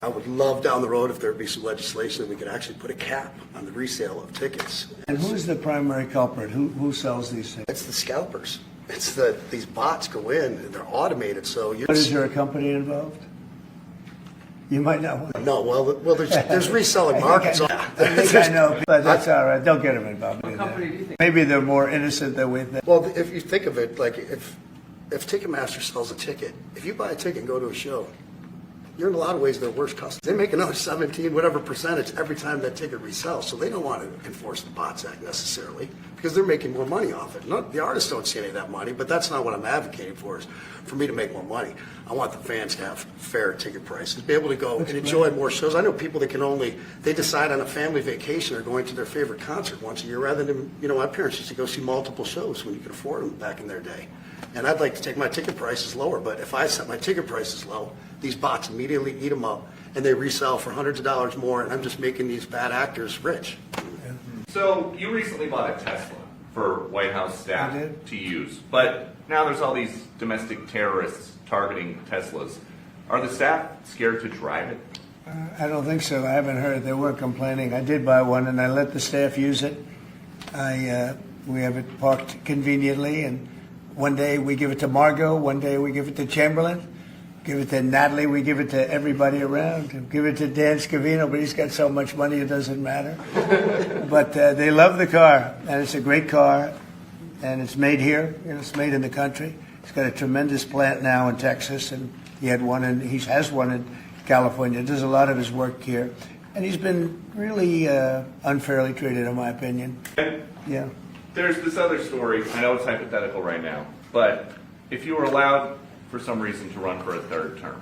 I would love down the road if there'd be some legislation that we could actually put a cap on the resale of tickets. And who's the primary culprit? Who sells these things? It's the scalpers. It's these bots go in and they're automated. So But is there a company involved? You might not want to. No, well, there's reselling markets. I think I know, but that's all right. Don't get them involved. What company do you think? Maybe they're more innocent than we think. Well, if you think of it, like if Ticketmaster sells a ticket, if you buy a ticket and go to a show, you're in a lot of ways their worst customer. They make another 17 whatever percentage every time that ticket resells. So they don't want to enforce the Bots Act necessarily because they're making more money off it. The artists don't see any of that money, but that's not what I'm advocating for. Is for me to make more money. I want the fans to have fair ticket prices, be able to go and enjoy more shows. I know people that they decide on a family vacation or going to their favorite concert once a year rather than, my parents used to go see multiple shows when you could afford them back in their day. And I'd like to take my ticket prices lower, but if I set my ticket prices low, these bots immediately eat them up and they resell for hundreds of dollars more, and I'm just making these bad actors rich. So you recently bought a Tesla for White House staff to use, but now there's all these domestic terrorists targeting Teslas. Are the staff scared to drive it? I don't think so. I haven't heard. They weren't complaining. I did buy one, and I let the staff use it. We have it parked conveniently, and one day we give it to Margot, one day we give it to Chamberlain, give it to Natalie, we give it to everybody around. Give it to Dan Scavino, but he's got so much money it doesn't matter. But they love the car, and it's a great car, and it's made here. It's made in the country. He's got a tremendous plant now in Texas, and he has one in California. Does a lot of his work here, and he's been really unfairly treated, in my opinion. Yeah. There's this other story. I know it's hypothetical right now, but if you were allowed for some reason to run for a third term,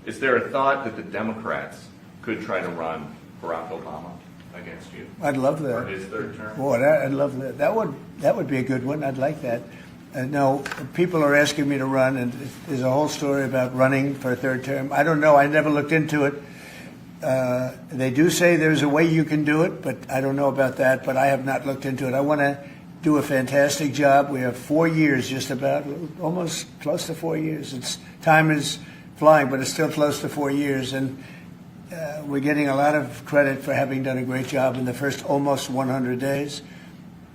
is there a thought that the Democrats could try to run Barack Obama against you? I'd love that. For his third term? Boy, I'd love that. That would be a good one. I'd like that. No, people are asking me to run, and there's a whole story about running for a third term. I don't know. I never looked into it. They do say there's a way you can do it, but I don't know about that. But I have not looked into it. I want to do a fantastic job. We have 4 years, just about, almost close to 4 years. Time is flying, but it's still close to 4 years, and we're getting a lot of credit for having done a great job in the first almost 100 days.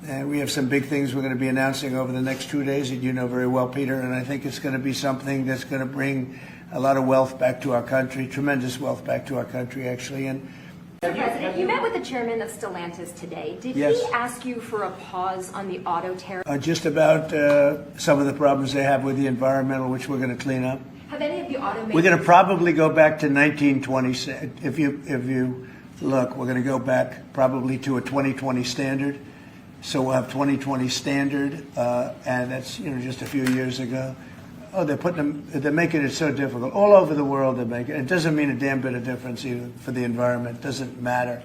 And we have some big things we're going to be announcing over the next 2 days that you know very well, Peter, and I think it's going to be something that's going to bring a lot of wealth back to our country, tremendous wealth back to our country, actually. And Mr. President, you met with the chairman of Stellantis today. Did Yes. he ask you for a pause on the auto tariff? just about some of the problems they have with the environmental, which we're going to clean up. Have any of the automakers... We're going to probably go back to 1920. If you look, we're going to go back probably to a 2020 standard. So we'll have 2020 standard, and that's just a few years ago. Oh, they're making it so difficult all over the world. They're making it doesn't mean a damn bit of difference even for the environment. It doesn't matter.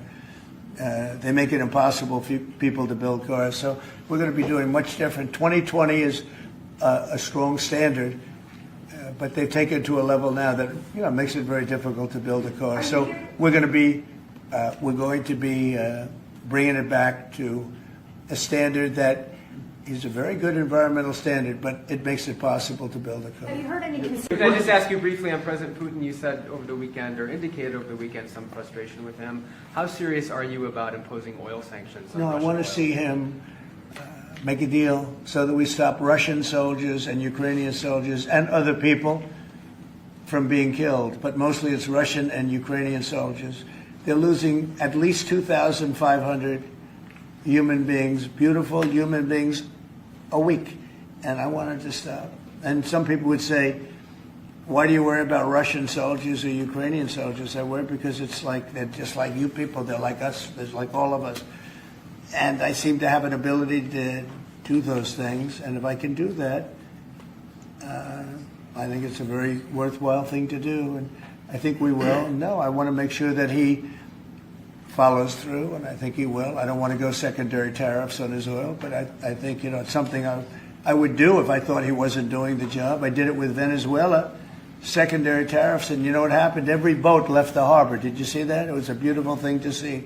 They make it impossible for people to build cars. So we're going to be doing much different. 2020 is a strong standard, but they've taken it to a level now that makes it very difficult to build a car. So we're going to be bringing it back to a standard that is a very good environmental standard, but it makes it possible to build a car. Have you heard any concerns? Can I just ask you briefly on President Putin? You said over the weekend, or indicated over the weekend, some frustration with him. How serious are you about imposing oil sanctions on No, I Russian want oil? to see him make a deal so that we stop Russian soldiers and Ukrainian soldiers and other people from being killed. But mostly it's Russian and Ukrainian soldiers. They're losing at least 2,500 human beings, beautiful human beings, a week. And I wanted to stop. And some people would say, why do you worry about Russian soldiers or Ukrainian soldiers? I worry because they're just like you people. They're like us. They're like all of us. And I seem to have an ability to do those things. And if I can do that, I think it's a very worthwhile thing to do. And I think we will. No, I want to make sure that he follows through, and I think he will. I don't want to go secondary tariffs on his oil, but I think it's something I would do if I thought he wasn't doing the job. I did it with Venezuela, secondary tariffs, and you know what happened? Every boat left the harbor. Did you see that? It was a beautiful thing to see.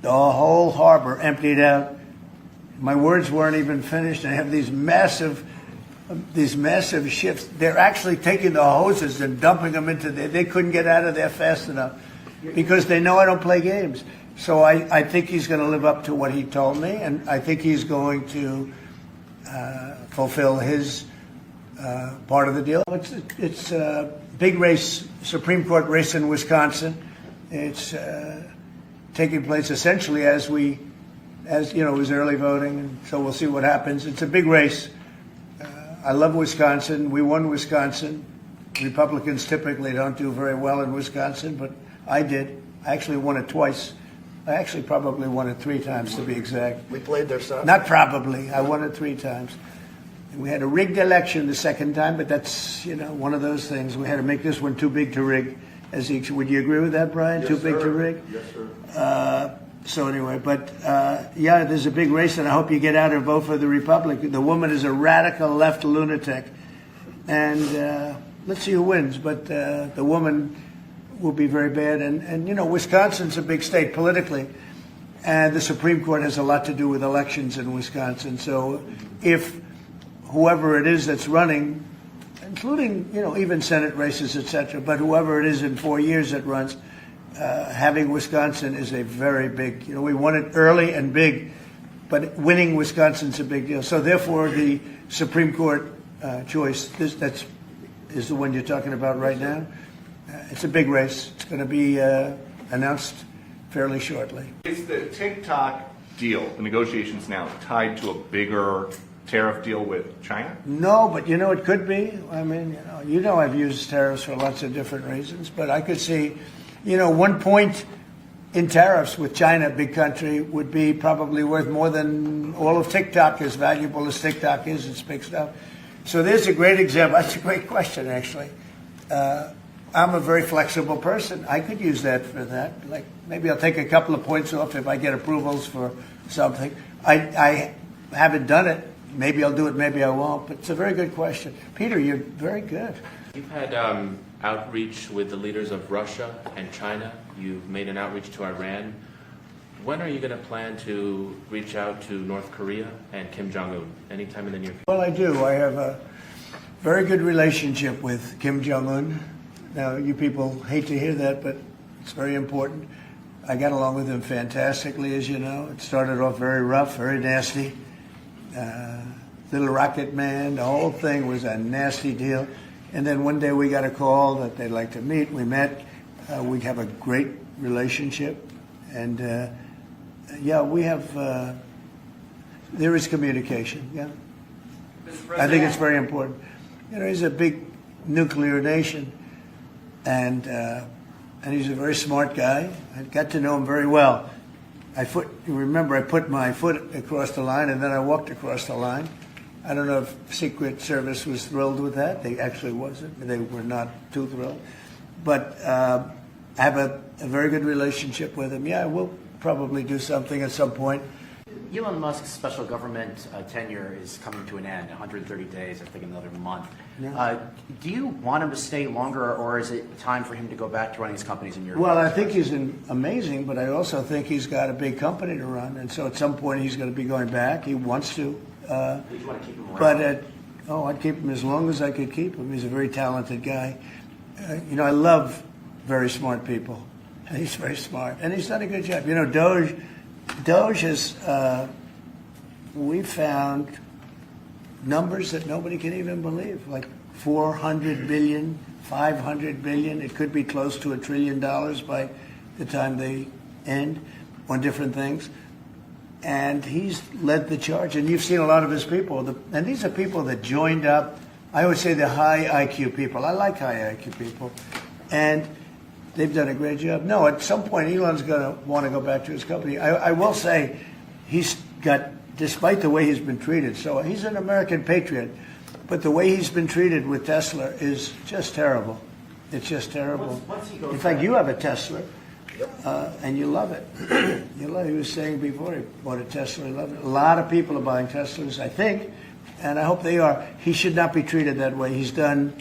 The whole harbor emptied out. My words weren't even finished. I have these massive ships. They're actually taking the hoses and dumping them into there. They couldn't get out of there fast enough. because they know I don't play games. So I think he's going to live up to what he told me, and I think he's going to fulfill his part of the deal. It's a big race, Supreme Court race in Wisconsin. It's taking place essentially as it was early voting, and so we'll see what happens. It's a big race. I love Wisconsin. We won Wisconsin. Republicans typically don't do very well in Wisconsin, but I did. I actually won it twice. I actually probably won it 3 times, to be exact. We played their side. Not probably. I won it 3 times. And we had a rigged election the second time, but that's, one of those things. We had to make this one too big to rig. Would you agree with that, Brian? Yes, too big sir. to rig? Yes, sir. So anyway, but there's a big race, and I hope you get out and vote for the Republican. The woman is a radical left lunatic, and let's see who wins. But the woman will be very bad, and Wisconsin's a big state politically, and the Supreme Court has a lot to do with elections in Wisconsin. So if whoever it is that's running, including even Senate races, etc., but whoever it is in 4 years that runs. Having Wisconsin is a very big, we won it early and big, but winning Wisconsin's a big deal. So therefore, the Supreme Court choice, that is the one you're talking about right now. It's a big race. It's going to be announced fairly shortly. Is the TikTok deal, the negotiations now, tied to a bigger tariff deal with China? No, but it could be. I mean, I've used tariffs for lots of different reasons, but I could see. 1 point in tariffs with China, big country, would be probably worth more than all of TikTok, as valuable as TikTok is. It's big stuff. So there's a great example. That's a great question, actually. I'm a very flexible person. I could use that for that. Like maybe I'll take a couple of points off if I get approvals for something. I haven't done it. Maybe I'll do it, maybe I won't. But it's a very good question. Peter, you're very good. You've had outreach with the leaders of Russia and China. You've made an outreach to Iran. When are you going to plan to reach out to North Korea and Kim Jong-un? Anytime in the near future? Well, I do. I have a very good relationship with Kim Jong-un. Now, you people hate to hear that, but it's very important. I got along with him fantastically, as you know. It started off very rough, very nasty. Little Rocket Man, the whole thing was a nasty deal. And then one day we got a call that they'd like to meet. We met. We have a great relationship. And, we have, there is communication, yeah. I think it's very important. He's a big nuclear nation, and he's a very smart guy. I got to know him very well. You remember I put my foot across the line, and then I walked across the line. I don't know if Secret Service was thrilled with that. They actually wasn't. They were not too thrilled. But I have a very good relationship with him. Yeah, we'll probably do something at some point. Elon Musk's special government tenure is coming to an end, 130 days, I think another month. Yeah. Do you want him to stay longer, or is it time for him to go back to running his companies in your Well, I think he's amazing, but I also think he's got a big company to run. And so at some point he's going to be going back. He wants to. Would you want to keep him around? But I'd keep him as long as I could keep him. He's a very talented guy. I love very smart people. And he's very smart. And he's done a good job. Doge has, we found numbers that nobody can even believe, like 400 billion, 500 billion. It could be close to $1 trillion by the time they end on different things. And he's led the charge. And you've seen a lot of his people. And these are people that joined up. I always say the high IQ people. I like high IQ people. And they've done a great job. No, at some point, Elon's going to want to go back to his company. I will say he's got, despite the way he's been treated, so he's an American patriot, but the way he's been treated with Tesla is just terrible. It's just terrible. In fact, you have a Tesla. And you love it. He was saying before he bought a Tesla, he loved it. A lot of people are buying Teslas, I think, and I hope they are. He should not be treated that way. He's done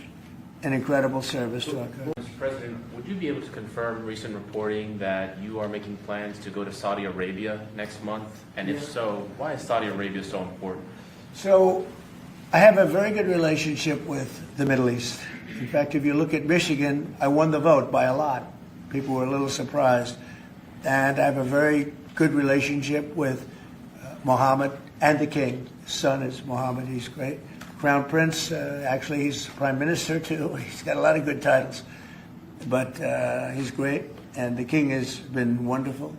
an incredible service to our country. Mr. President, would you be able to confirm recent reporting that you are making plans to go to Saudi Arabia next month? And if so, why is Saudi Arabia so important? So I have a very good relationship with the Middle East. In fact, if you look at Michigan, I won the vote by a lot. People were a little surprised. And I have a very good relationship with Mohammed and the king. His son is Mohammed. He's great. Crown Prince, actually, he's Prime Minister, too. He's got a lot of good titles. But he's great. And the king has been wonderful.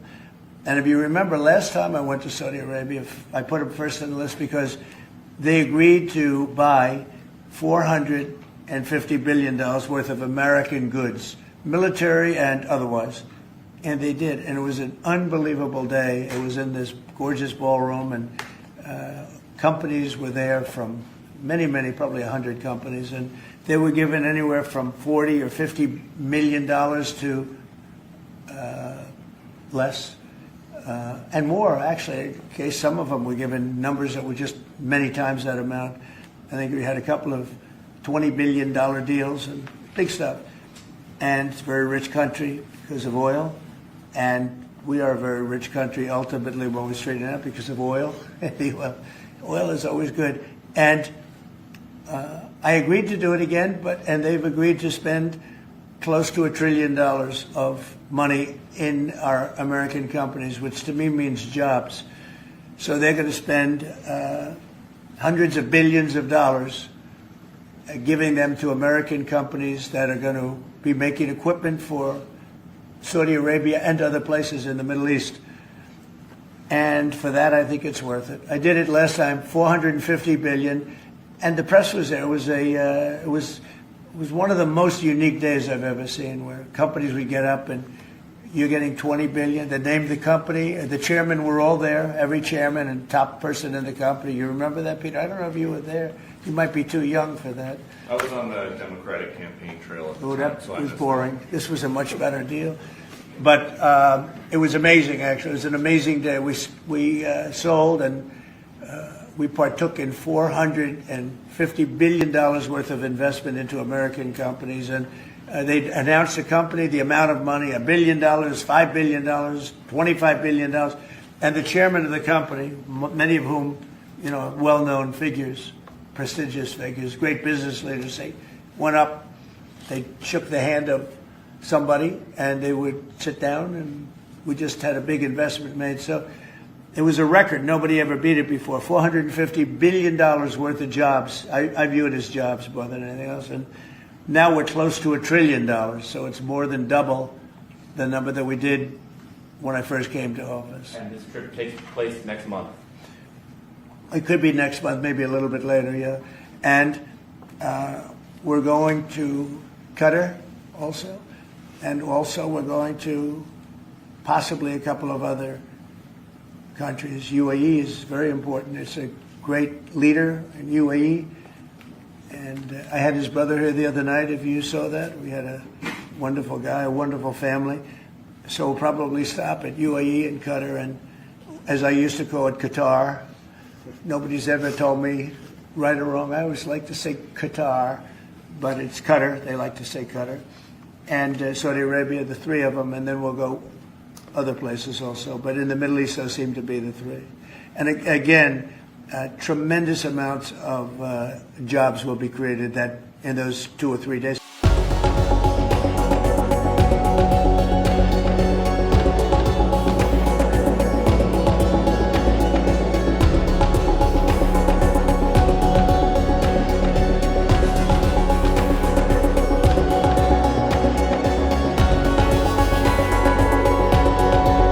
And if you remember, last time I went to Saudi Arabia, I put him first on the list because they agreed to buy $450 billion worth of American goods, military and otherwise. And they did. And it was an unbelievable day. It was in this gorgeous ballroom, and companies were there from many, probably 100 companies. And they were given anywhere from 40 or $50 million to less. And more, actually. Okay, some of them were given numbers that were just many times that amount. I think we had a couple of $20 billion deals and big stuff. And it's a very rich country because of oil. And we are a very rich country ultimately when we straighten out because of oil. Oil is always good. And I agreed to do it again, and they've agreed to spend close to $1 trillion of money in our American companies, which to me means jobs. So they're going to spend hundreds of billions of dollars giving them to American companies that are going to be making equipment for Saudi Arabia and other places in the Middle East. And for that, I think it's worth it. I did it last time, $450 billion, and the press was there. It was one of the most unique days I've ever seen, where companies would get up and you're getting $20 billion. They named the company. The chairmen were all there, every chairman and top person in the company. You remember that, Peter? I don't know if you were there. You might be too young for that. I was on the Democratic campaign trail at the Oh, time, that so I was missed boring. This was a much better deal. But it was amazing, actually. It was an amazing day. We sold and we partook in $450 billion worth of investment into American companies. And they announced the company, the amount of money, $1 billion, $5 billion, $25 billion. And the chairman of the company, many of whom, well-known figures, prestigious figures, great business leaders, they went up, they shook the hand of somebody, and they would sit down, and we just had a big investment made. So it was a record. Nobody ever beat it before. $450 billion worth of jobs. I view it as jobs more than anything else. And now we're close to $1 trillion, so it's more than double the number that we did when I first came to office. And this trip takes place next month. It could be next month, maybe a little bit later, yeah. And we're going to Qatar also. And also we're going to possibly a couple of other countries. UAE is very important. It's a great leader in UAE. And I had his brother here the other night, if you saw that. We had a wonderful guy, a wonderful family. So we'll probably stop at UAE and Qatar, and as I used to call it, Qatar. Nobody's ever told me right or wrong. I always like to say Qatar, but it's Qatar. They like to say Qatar. And Saudi Arabia, the three of them, and then we'll go other places also. But in the Middle East, those seem to be the three. And again, tremendous amounts of jobs will be created that in those 2 or 3 days.